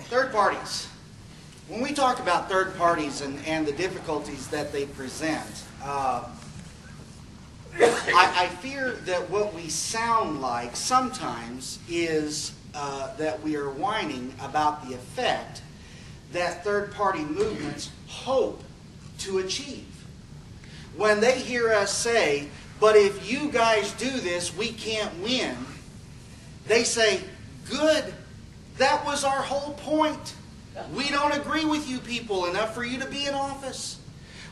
Third parties. When we talk about third parties and the difficulties that they present, I fear that what we sound like sometimes is that we are whining about the effect that third-party movements hope to achieve. When they hear us say, but if you guys do this, we can't win, they say, good, that was our whole point. We don't agree with you people enough for you to be in office.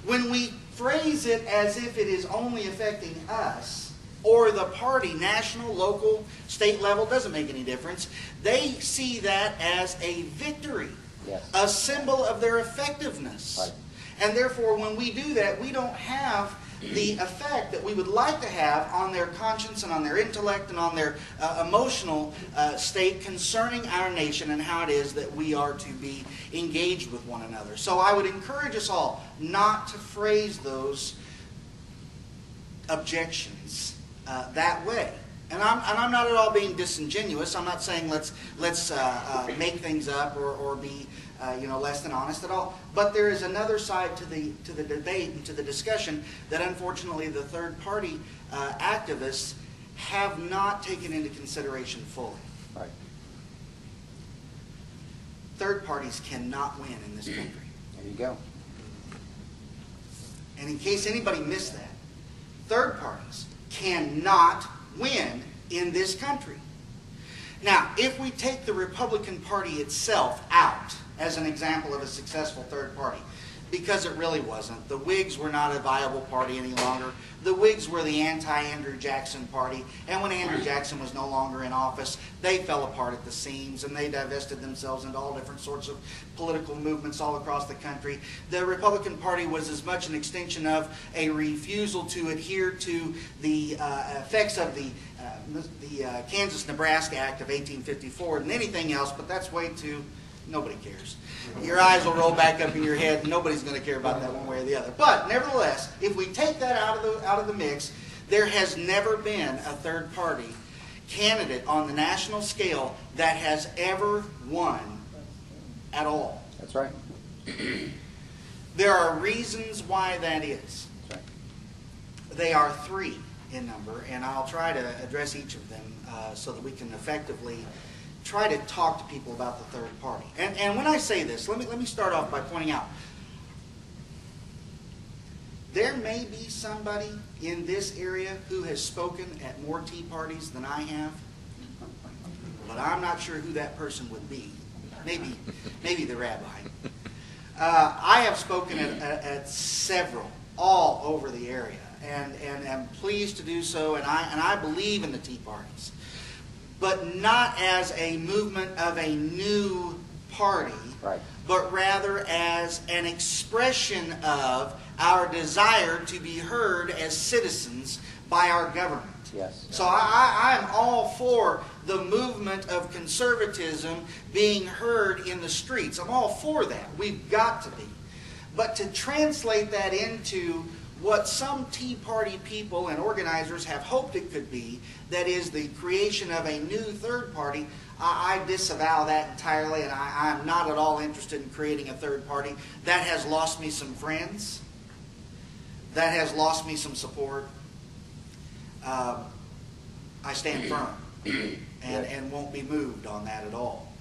When we phrase it as if it is only affecting us or the party, national, local, state level, doesn't make any difference. They see that as a victory, yes, a symbol of their effectiveness. Right. And therefore, when we do that, we don't have the effect that we would like to have on their conscience and on their intellect and on their emotional state concerning our nation and how it is that we are to be engaged with one another. So I would encourage us all not to phrase those objections that way. And I'm not at all being disingenuous. I'm not saying let's make things up or be less than honest at all. But there is another side to the debate and to the discussion that unfortunately the third party activists have not taken into consideration fully. Right. Third parties cannot win in this country. There you go. And in case anybody missed that, third parties cannot win in this country. Now, if we take the Republican Party itself out as an example of a successful third party, because it really wasn't. The Whigs were not a viable party any longer. The Whigs were the anti-Andrew Jackson party, and when Andrew Jackson was no longer in office, they fell apart at the seams, and they divested themselves into all different sorts of political movements all across the country. The Republican Party was as much an extension of a refusal to adhere to the effects of the Kansas-Nebraska Act of 1854 than anything else, but that's way too... Nobody cares. Your eyes will roll back up in your head, and nobody's going to care about that one way or the other. But nevertheless, if we take that out of the mix, there has never been a third party candidate on the national scale that has ever won at all. That's right. There are reasons why that is. That's right. They are three in number, and I'll try to address each of them so that we can effectively try to talk to people about the third party. And when I say this, let me start off by pointing out, there may be somebody in this area who has spoken at more tea parties than I have, but I'm not sure who that person would be. Maybe the rabbi. I have spoken at several all over the area, and am pleased to do so, and I believe in the tea parties, but not as a movement of a new party, right, but rather as an expression of our desire to be heard as citizens by our government. Yes. So I'm all for the movement of conservatism being heard in the streets. I'm all for that. We've got to be. But to translate that into what some Tea Party people and organizers have hoped it could be, that is the creation of a new third party, I disavow that entirely, and I'm not at all interested in creating a third party. That has lost me some friends. That has lost me some support. I stand firm and won't be moved on that at all.